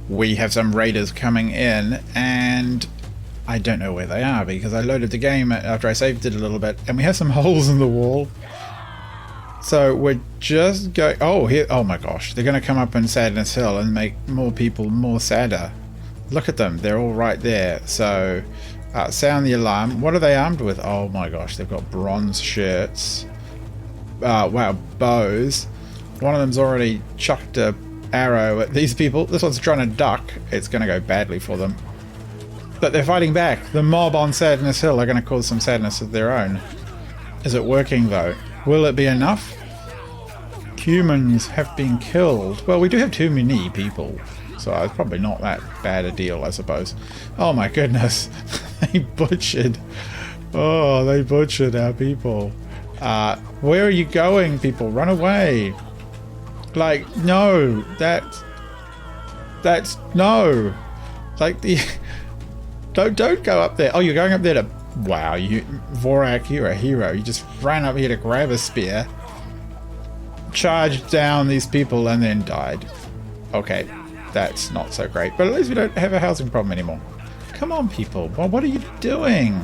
we have some raiders coming in, and I don't know where they are because I loaded the game after I saved it a little bit, and we have some holes in the wall. So we're just going... Oh, here! Oh my gosh, they're going to come up in Sadness Hill and make more people more sadder. Look at them, they're all right there. So sound the alarm. What are they armed with? Oh my gosh, they've got bronze shirts. Wow, bows. One of them's already chucked a arrow at these people. This one's trying to duck. It's going to go badly for them. But they're fighting back. The mob on Sadness Hill are going to cause some sadness of their own. Is it working though? Will it be enough? Humans have been killed. Well, we do have too many people, so it's probably not that bad a deal, I suppose. Oh my goodness. They butchered. Oh, they butchered our people. Where are you going, people? Run away. Like, no. That's no. Like, the... Don't go up there. Oh, you're going up there to... Wow, Vorak, you're a hero. You just ran up here to grab a spear, charged down these people, and then died. Okay, that's not so great. But at least we don't have a housing problem anymore. Come on, people. Well, what are you doing?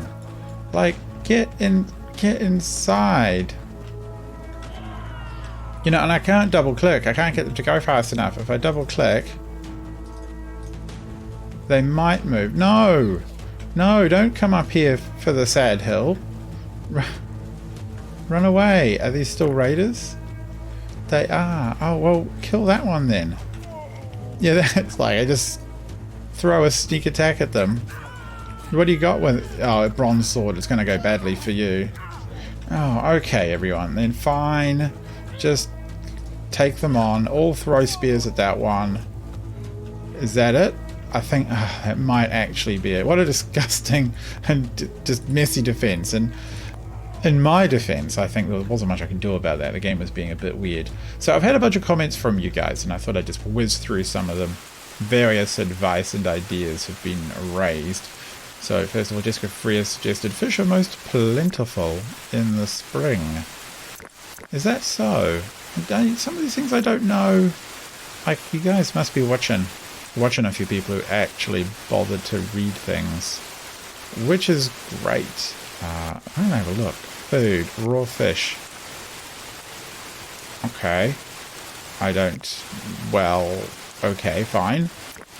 Like, get inside. You know, and I can't double click. I can't get them to go fast enough. If I double click, they might move. No! No, don't come up here for the sad hill. Run away. Are these still raiders? They are. Oh, well, kill that one then. Yeah, that's like, I just throw a sneak attack at them. What do you got with... Oh, a bronze sword. It's going to go badly for you. Oh, okay, everyone. Then fine. Just take them on. All throw spears at that one. Is that it? I think that might actually be it. What a disgusting and just messy defense. And in my defense, I think there wasn't much I can do about that. The game was being a bit weird. So I've had a bunch of comments from you guys, and I thought I'd just whiz through some of them. Various advice and ideas have been raised. So first of all, Jessica Freer suggested fish are most plentiful in the spring. Is that so? Some of these things I don't know. Like, you guys must be watching a few people who actually bothered to read things, which is great. I'm gonna have a look. Food, raw fish. Okay. I don't... Well, okay, fine.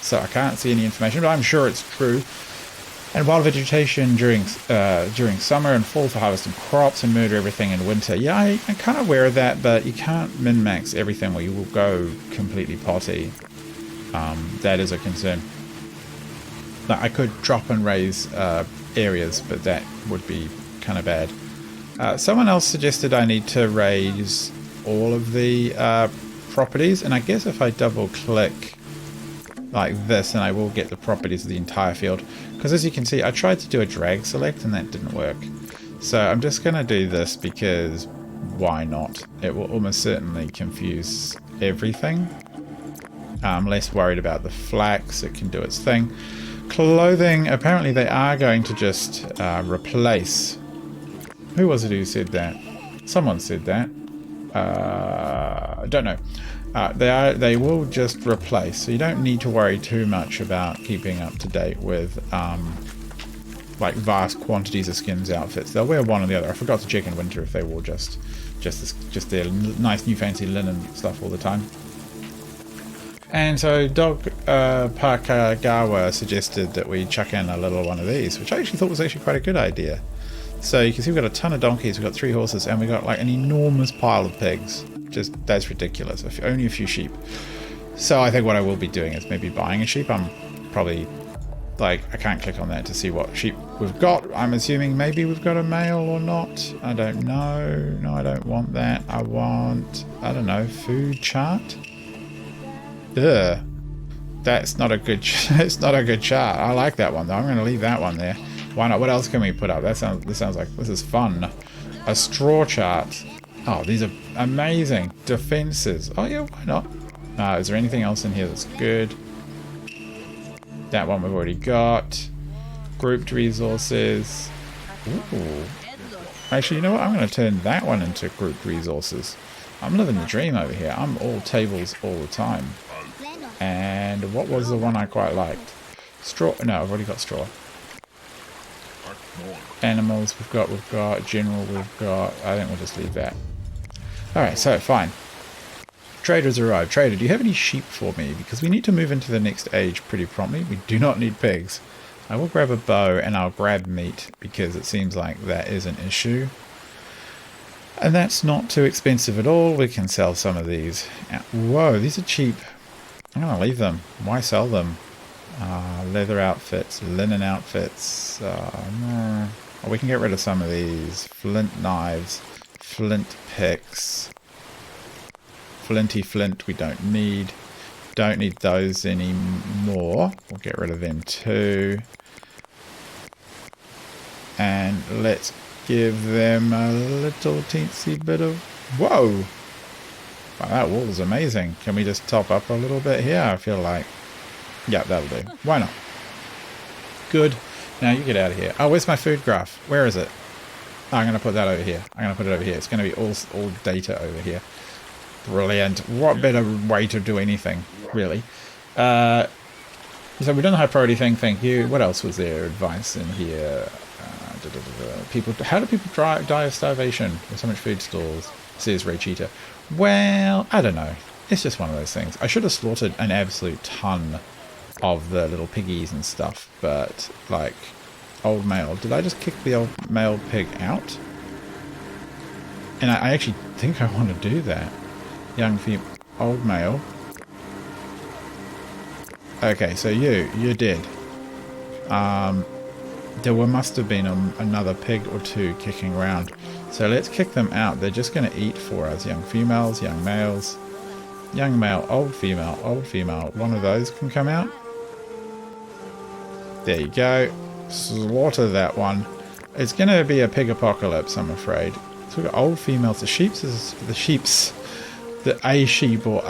So I can't see any information, but I'm sure it's true. And wild vegetation during summer and fall for harvesting crops and murder everything in winter. Yeah, I'm kind of aware of that, but you can't min-max everything or you will go completely potty. That is a concern. Now, I could drop and raise areas, but that would be kind of bad. Someone else suggested I need to raise all of the properties, and I guess if I double click like this, and I will get the properties of the entire field. Because as you can see, I tried to do a drag select and that didn't work. So I'm just going to do this because why not? It will almost certainly confuse everything. I'm less worried about the flax. It can do its thing. Clothing, apparently they are going to just replace. Who was it who said that? Someone said that. I don't know. They will just replace, so you don't need to worry too much about keeping up to date with like vast quantities of skins outfits. They'll wear one or the other. I forgot to check in winter if they wore just their nice new fancy linen stuff all the time. And so Dog Pakagawa suggested that we chuck in a little one of these, which I actually thought was actually quite a good idea. So you can see we've got a ton of donkeys, we've got 3 horses, and we've got like an enormous pile of pigs. Just, that's ridiculous. Only a few sheep. So I think what I will be doing is maybe buying a sheep. I'm probably, like, I can't click on that to see what sheep we've got. I'm assuming maybe we've got a male or not. I don't know. No, I don't want that. I want, I don't know, food chart. Ugh. That's not a good, it's not a good chart. I like that one though. I'm going to leave that one there. Why not? What else can we put up? This sounds like this is fun. A straw chart. Oh, these are amazing defenses. Oh yeah, why not? Is there anything else in here that's good? That one we've already got. Grouped resources. Ooh. Actually, you know what? I'm going to turn that one into grouped resources. I'm living the dream over here. I'm all tables all the time. And what was the one I quite liked? Straw. No, I've already got straw. Animals, we've got general, we've got. I think we'll just leave that. Alright, so fine. Trader's arrived. Trader, do you have any sheep for me? Because we need to move into the next age pretty promptly. We do not need pigs. I will grab a bow and I'll grab meat because it seems like that is an issue. And that's not too expensive at all. We can sell some of these. Whoa, these are cheap. I'm going to leave them. Why sell them? Leather outfits, linen outfits. No. Oh, we can get rid of some of these. Flint knives, flint picks. Flinty flint we don't need. Don't need those anymore. We'll get rid of them too. And let's give them a little teensy bit of... Whoa! Wow, that wall is amazing. Can we just top up a little bit here? I feel like... Yeah, that'll do. Why not? Good. Now you get out of here. Oh, where's my food graph? Where is it? Oh, I'm going to put that over here. I'm going to put it over here. It's going to be all data over here. Brilliant. What better way to do anything, really? So we've done the high priority thing. Thank you. What else was there? Advice in here. People. How do people die of starvation? There's so much food stalls. Says Ray Cheetah. Well, I don't know. It's just one of those things. I should have slaughtered an absolute ton of the little piggies and stuff, but like old male. Did I just kick the old male pig out? And I actually think I want to do that. Young female, old male. Okay, so you're dead. There must have been another pig or two kicking around. So let's kick them out. They're just going to eat for us. Young females, young males. Young male, old female, old female. One of those can come out. There you go. Slaughter that one. It's going to be a pig apocalypse, I'm afraid. So we've got old females. The sheeps. A sheep or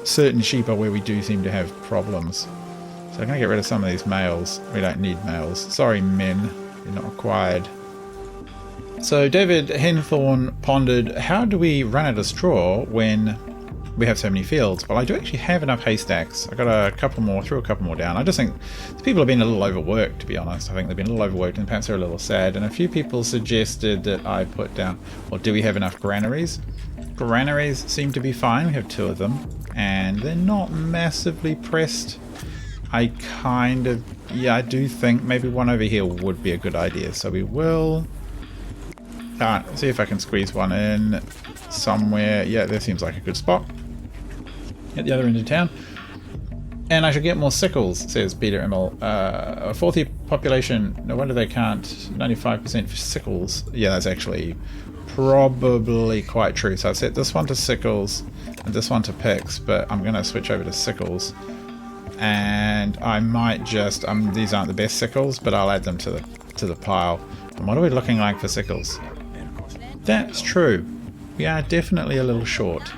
certain sheep are where we do seem to have problems. So I'm going to get rid of some of these males. We don't need males. Sorry, men. You're not required. So David Henthorne pondered, how do we run out of straw when we have so many fields? Well, I do actually have enough haystacks. I got a couple more, threw a couple more down. I just think the people have been a little overworked, to be honest. I think they've been a little overworked and perhaps they're a little sad. And a few people suggested that I put down, well, do we have enough granaries? Granaries seem to be fine. We have 2 of them. And they're not massively pressed. I kind of, yeah, I do think maybe one over here would be a good idea. So we will... see if I can squeeze one in somewhere. Yeah, there seems like a good spot. At the other end of town. And I should get more sickles, says Peter Immel. A 4th year population, no wonder they can't. 95% for sickles. Yeah, that's actually probably quite true. So I've set this one to sickles and this one to picks, but I'm going to switch over to sickles. And I might just, these aren't the best sickles, but I'll add them to the pile. And what are we looking like for sickles? That's true. We are definitely a little short.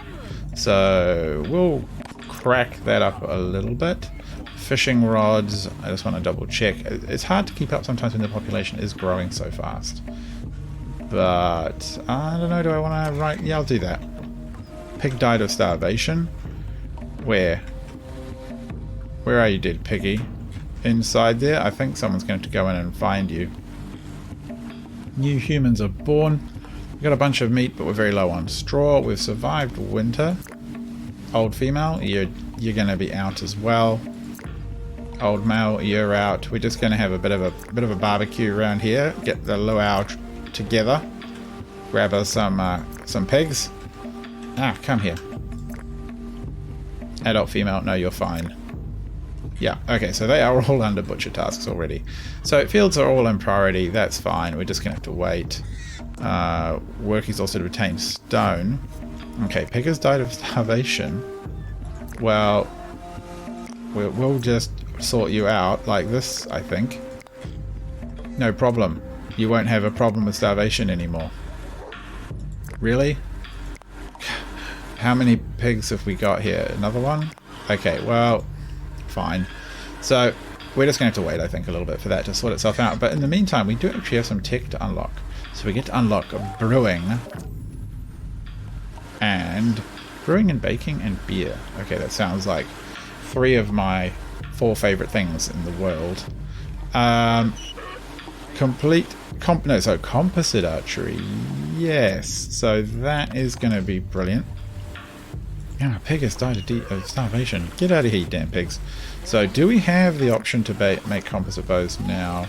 So we'll crack that up a little bit. Fishing rods, I just want to double check. It's hard to keep up sometimes when the population is growing so fast. But I don't know, do I want to write? Yeah, I'll do that. Pig died of starvation. Where are you, dead piggy? Inside there? I think someone's going to go in and find you. New humans are born. We've got a bunch of meat, but we're very low on straw. We've survived winter. Old female, you're going to be out as well. Old male, you're out. We're just going to have a bit of a barbecue around here. Get the luau together. Grab us some pigs. Come here. Adult female, no, you're fine. Yeah, okay, so they are all under butcher tasks already. So fields are all in priority. That's fine. We're just going to have to wait. Work is also to retain stone. Okay, pig has died of starvation. Well, we'll just sort you out like this, I think. No problem. You won't have a problem with starvation anymore. Really? How many pigs have we got here? Another one? Okay, well, fine. So we're just going to have to wait, I think, a little bit for that to sort itself out. But in the meantime, we do actually have some tech to unlock. So we get to unlock brewing and baking and beer. Okay, that sounds like 3 of my 4 favorite things in the world. Composite archery. Yes. So that is going to be brilliant. Yeah, a pig has died of starvation. Get out of here, you damn pigs. So, do we have the option to make composite bows now?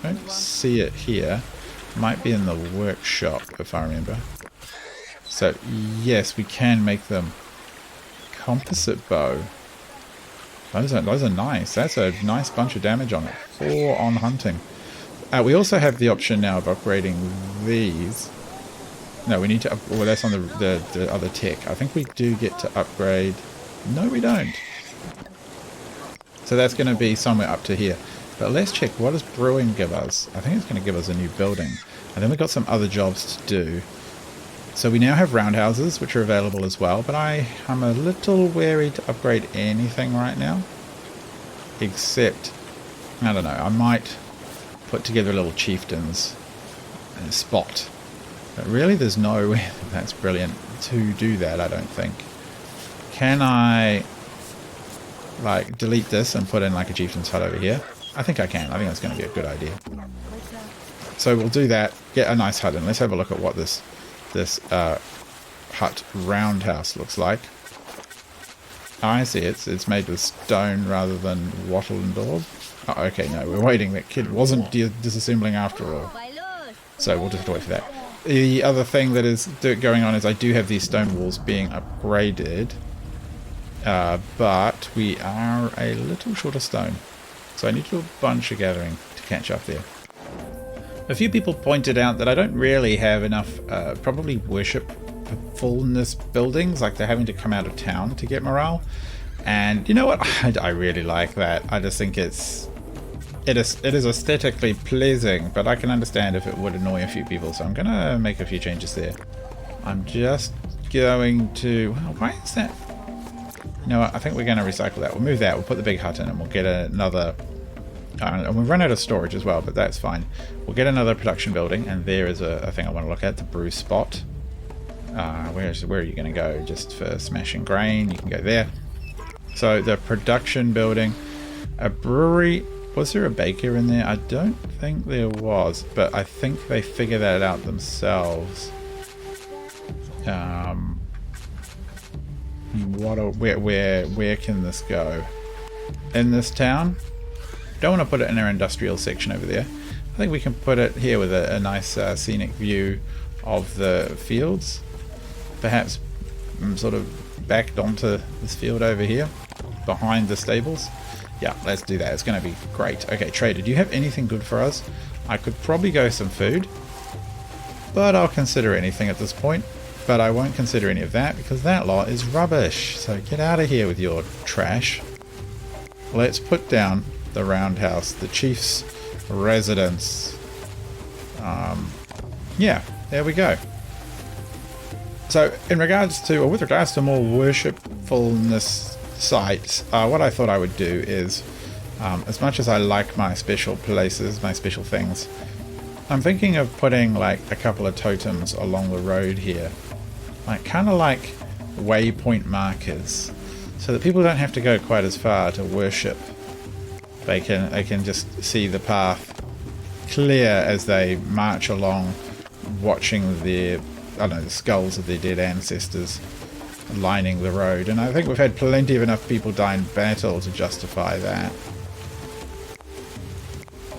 I don't see it here. Might be in the workshop, if I remember. So, yes, we can make them. Composite bow. Those are nice. That's a nice bunch of damage on it. 4 on hunting. We also have the option now of upgrading these. No, we need to... Well, that's on the other tech. I think we do get to upgrade... No, we don't. So that's going to be somewhere up to here. But let's check. What does brewing give us? I think it's going to give us a new building. And then we've got some other jobs to do. So we now have roundhouses, which are available as well. But I'm a little wary to upgrade anything right now. Except... I don't know. I might put together a little chieftain's spot. But really, there's no way that's brilliant to do that, I don't think. Can I, like, delete this and put in, like, a chieftain's hut over here? I think I can. I think that's going to be a good idea. So we'll do that. Get a nice hut in. Let's have a look at what this hut roundhouse looks like. Oh, I see. It's made with stone rather than wattle and daub. Oh, okay, no. We're waiting. That kid wasn't disassembling after all. So we'll just have to wait for that. The other thing that is going on is I do have these stone walls being upgraded, but we are a little short of stone. So I need to do a bunch of gathering to catch up there. A few people pointed out that I don't really have enough probably worshipfulness buildings, like they're having to come out of town to get morale. And you know what? I really like that. I just think it is aesthetically pleasing, but I can understand if it would annoy a few people, so I'm going to make a few changes there. I'm just going to... Well, why is that? You know what? I think we're going to recycle that. We'll move that. We'll put the big hut in and we'll get another... and we'll run out of storage as well, but that's fine. We'll get another production building, and there is a thing I want to look at, the brew spot. Where are you going to go? Just for smashing grain, you can go there. So the production building, a brewery... Was there a baker in there? I don't think there was, but I think they figure that out themselves. Where can this go? In this town? Don't want to put it in our industrial section over there. I think we can put it here with a nice scenic view of the fields. Perhaps sort of backed onto this field over here, behind the stables. Yeah, let's do that. It's going to be great. Okay, trader, do you have anything good for us? I could probably go some food, but I'll consider anything at this point. But I won't consider any of that because that lot is rubbish. So get out of here with your trash. Let's put down the roundhouse, the chief's residence. Yeah, there we go. So with regards to more worshipfulness sites, what I thought I would do is, as much as I like my special places, my special things, I'm thinking of putting like a couple of totems along the road here, like kind of like waypoint markers, so that people don't have to go quite as far to worship. They can just see the path clear as they march along, watching the skulls of their dead ancestors lining the road. And I think we've had plenty of enough people die in battle to justify that.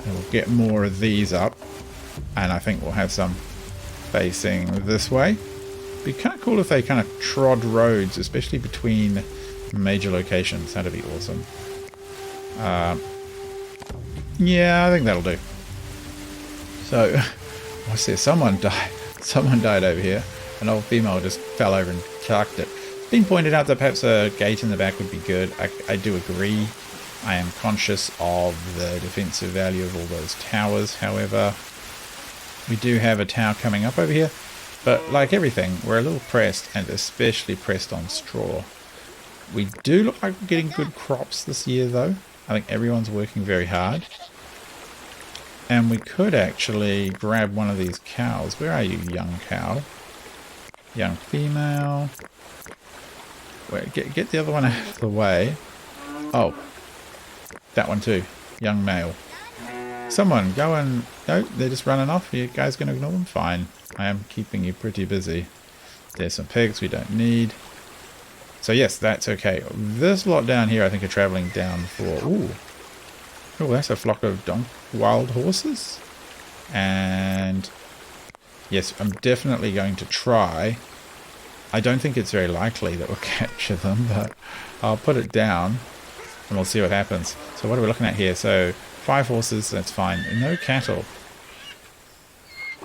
And we'll get more of these up, and I think we'll have some facing this way. It'd be kind of cool if they kind of trod roads, especially between major locations. That'd be awesome. Yeah, I think that'll do. So, what's this? Someone died over here. An old female just fell over and chucked it. It's been pointed out that perhaps a gate in the back would be good. I do agree. I am conscious of the defensive value of all those towers. However, we do have a tower coming up over here. But like everything, we're a little pressed, and especially pressed on straw. We do look like we're getting good crops this year, though. I think everyone's working very hard. And we could actually grab one of these cows. Where are you, young cow? Young female. Wait, get the other one out of the way. Oh, that one too. Young male. Someone go and... No, they're just running off. You guys going to ignore them? Fine. I am keeping you pretty busy. There's some pigs we don't need. So yes, that's okay. This lot down here I think are travelling down for... Ooh. Oh, that's a flock of wild horses. And... Yes, I'm definitely going to try. I don't think it's very likely that we'll capture them, but I'll put it down and we'll see what happens. So what are we looking at here? So 5 horses, that's fine. No cattle.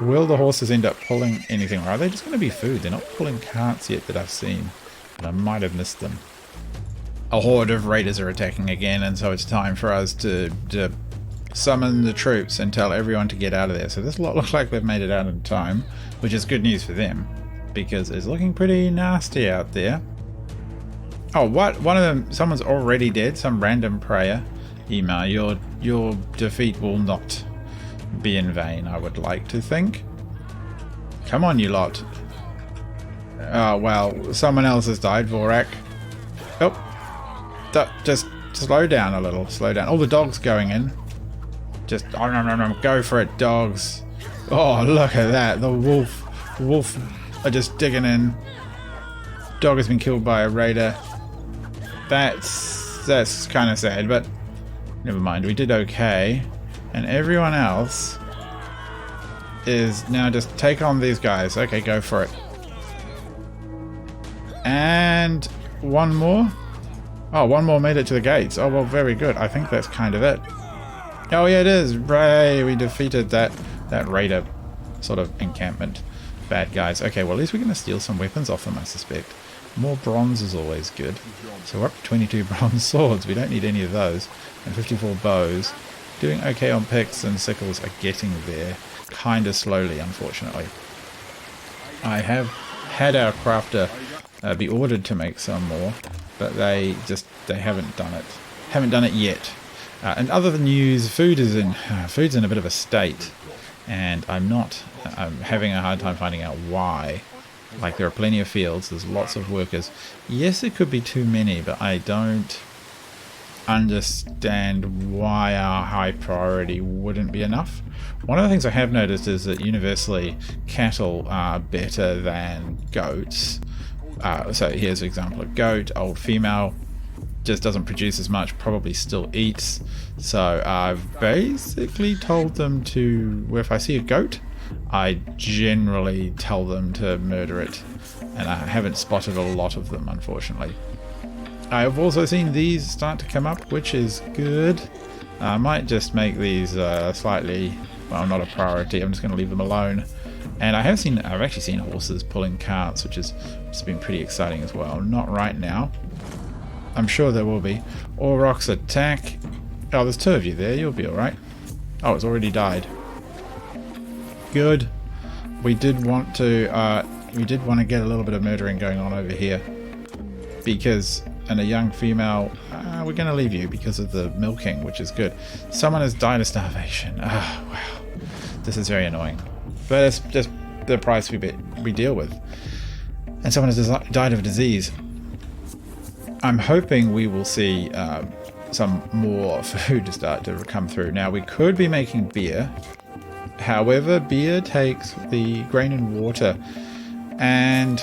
Will the horses end up pulling anything? Or are they just going to be food? They're not pulling carts yet that I've seen. And I might have missed them. A horde of raiders are attacking again, and so it's time for us to summon the troops and tell everyone to get out of there. So this lot looks like they've made it out in time, which is good news for them, because it's looking pretty nasty out there. Oh, what? One of them, someone's already dead. Some random prayer email. Your defeat will not be in vain, I would like to think. Come on, you lot. Oh, well, someone else has died, Vorak. Oh, just slow down a little. Slow down. All the dogs going in. Just, go for it, dogs. Oh, look at that. The wolf are just digging in. Dog has been killed by a raider. That's kind of sad, but never mind. We did okay. And everyone else is now just take on these guys. Okay, go for it. And one more. Oh, one more made it to the gates. Oh, well, very good. I think that's kind of it. Oh, yeah, it is. Ray, we defeated that raider sort of encampment. Bad guys. Okay, well, at least we're going to steal some weapons off them, I suspect. More bronze is always good. So we're up to 22 bronze swords. We don't need any of those. And 54 bows. Doing okay on picks, and sickles are getting there. Kind of slowly, unfortunately. I have had our crafter be ordered to make some more, but they haven't done it. Haven't done it yet. And other than news, food's in a bit of a state, and I'm having a hard time finding out why. Like, there are plenty of fields, there's lots of workers. Yes, it could be too many, but I don't understand why our high priority wouldn't be enough. One of the things I have noticed is that universally cattle are better than goats. So here's an example of goat, old female, just doesn't produce as much, probably still eats. So I've basically told them to, if I see a goat, I generally tell them to murder it. And I haven't spotted a lot of them, unfortunately. I've also seen these start to come up, which is good. I might just make these slightly, well, not a priority. I'm just going to leave them alone. And I've actually seen horses pulling carts, which has been pretty exciting as well. Not right now. I'm sure there will be. Aurochs attack. Oh, there's 2 of you there. You'll be alright. Oh, it's already died. Good. We did want to get a little bit of murdering going on over here. Because, and a young female, we're going to leave you because of the milking, which is good. Someone has died of starvation. Oh, wow. This is very annoying. But it's just the price we deal with. And someone has died of a disease. I'm hoping we will see some more food start to come through. Now, we could be making beer. However, beer takes the grain and water. And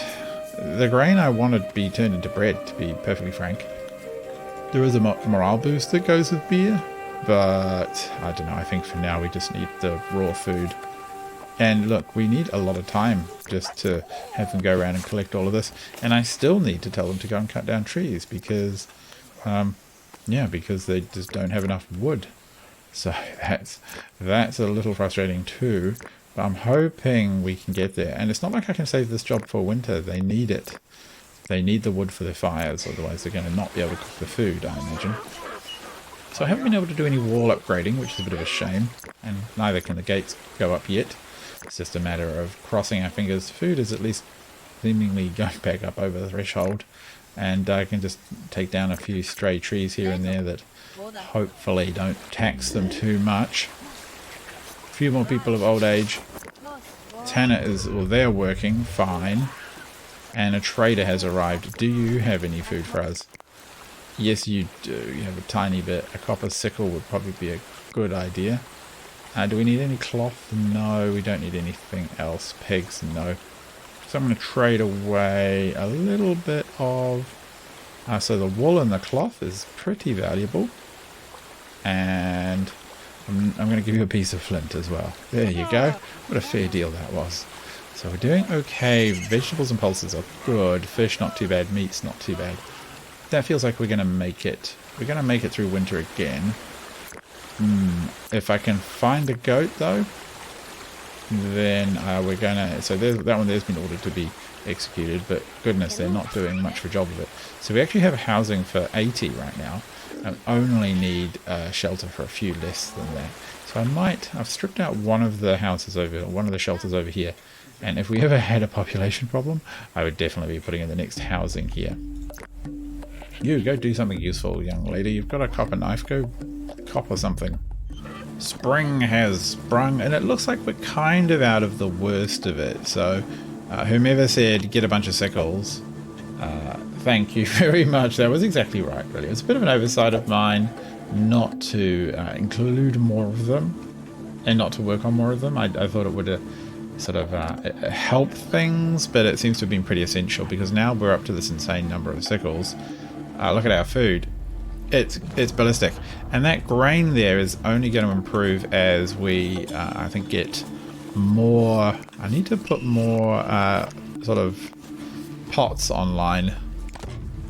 the grain I want to be turned into bread, to be perfectly frank. There is a morale boost that goes with beer. But, I don't know, I think for now we just need the raw food. And look, we need a lot of time just to have them go around and collect all of this. And I still need to tell them to go and cut down trees because, because they just don't have enough wood. So that's a little frustrating too. But I'm hoping we can get there. And it's not like I can save this job for winter. They need it. They need the wood for their fires. Otherwise they're going to not be able to cook the food, I imagine. So I haven't been able to do any wall upgrading, which is a bit of a shame. And neither can the gates go up yet. It's just a matter of crossing our fingers. Food is at least seemingly going back up over the threshold. And I can just take down a few stray trees here and there that hopefully don't tax them too much. A few more people of old age. Tanner they're working fine. And a trader has arrived. Do you have any food for us? Yes, you do. You have a tiny bit. A copper sickle would probably be a good idea. Do we need any cloth? No, we don't need anything else. Pigs? No. So I'm going to trade away a little bit of... so the wool and the cloth is pretty valuable. And I'm going to give you a piece of flint as well. There you go. What a fair deal that was. So we're doing okay. Vegetables and pulses are good. Fish, not too bad. Meat's not too bad. That feels like we're going to make it. We're going to make it through winter again. If I can find a goat, though, then we're going to... So that one there's been ordered to be executed, but goodness, they're not doing much of a job of it. So we actually have housing for 80 right now, and only need shelter for a few less than that. So I've stripped out one of the houses one of the shelters over here, and if we ever had a population problem, I would definitely be putting in the next housing here. You go do something useful, young lady. You've got a copper knife. Go copper something. Spring has sprung, and it looks like we're kind of out of the worst of it. So, whomever said get a bunch of sickles, thank you very much. That was exactly right, really. It's a bit of an oversight of mine not to include more of them and not to work on more of them. I thought it would sort of help things, but it seems to have been pretty essential because now we're up to this insane number of sickles. Look at our food. It's ballistic. And that grain there is only going to improve as we, I think, get more... I need to put more sort of pots online.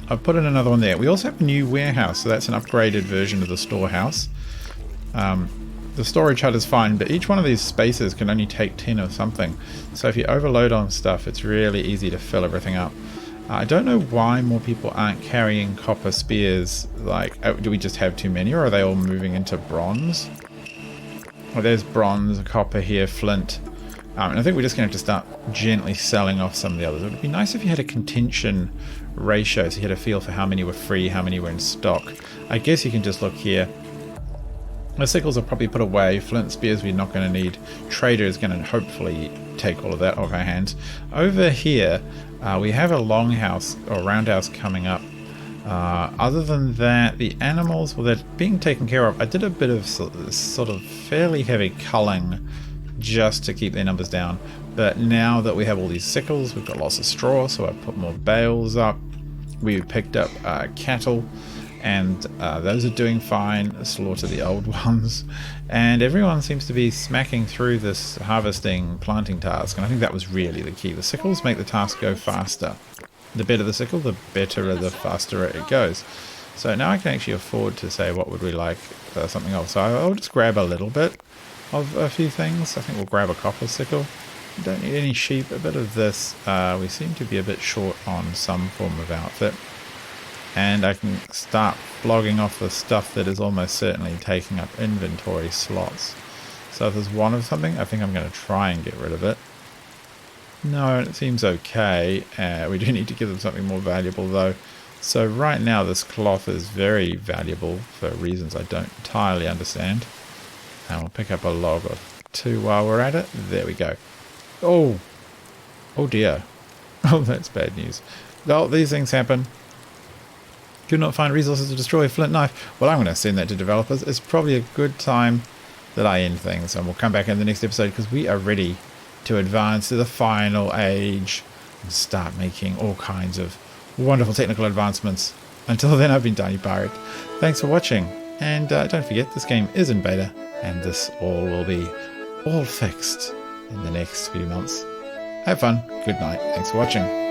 I've put in another one there. We also have a new warehouse, so that's an upgraded version of the storehouse. The storage hut is fine, but each one of these spaces can only take 10 or something. So if you overload on stuff, it's really easy to fill everything up. I don't know why more people aren't carrying copper spears. Like, do we just have too many, or are they all moving into bronze? Well, there's bronze, copper here, flint. And I think we're just going to have to start gently selling off some of the others. It would be nice if you had a contention ratio, so you had a feel for how many were free, how many were in stock. I guess you can just look here. The sickles are probably put away. Flint spears we're not going to need. Trader is going to hopefully take all of that off our hands. Over here, we have a longhouse or roundhouse coming up. Other than that, the animals, well, they're being taken care of. I did a bit of sort of fairly heavy culling just to keep their numbers down. But now that we have all these sickles, we've got lots of straw, so I put more bales up. We picked up cattle, and those are doing fine. Slaughter the old ones. And everyone seems to be smacking through this harvesting, planting task. And I think that was really the key. The sickles make the task go faster. The better the sickle, the better, the faster it goes. So now I can actually afford to say what would we like something else. So I'll just grab a little bit of a few things. I think we'll grab a copper sickle. Don't need any sheep, a bit of this. We seem to be a bit short on some form of outfit. And I can start flogging off the stuff that is almost certainly taking up inventory slots. So if there's one of something, I think I'm going to try and get rid of it. No, it seems okay. We do need to give them something more valuable though. So right now this cloth is very valuable for reasons I don't entirely understand. And we'll pick up a log or two while we're at it. There we go. Oh dear. Oh, that's bad news. Well, these things happen. Could not find resources to destroy a flint knife. Well, I'm going to send that to developers. It's probably a good time that I end things, and we'll come back in the next episode because we are ready to advance to the final age and start making all kinds of wonderful technical advancements. Until then, I've been TinyPirate. Thanks for watching, and don't forget this game is in beta, and this all will be all fixed in the next few months. Have fun. Good night. Thanks for watching.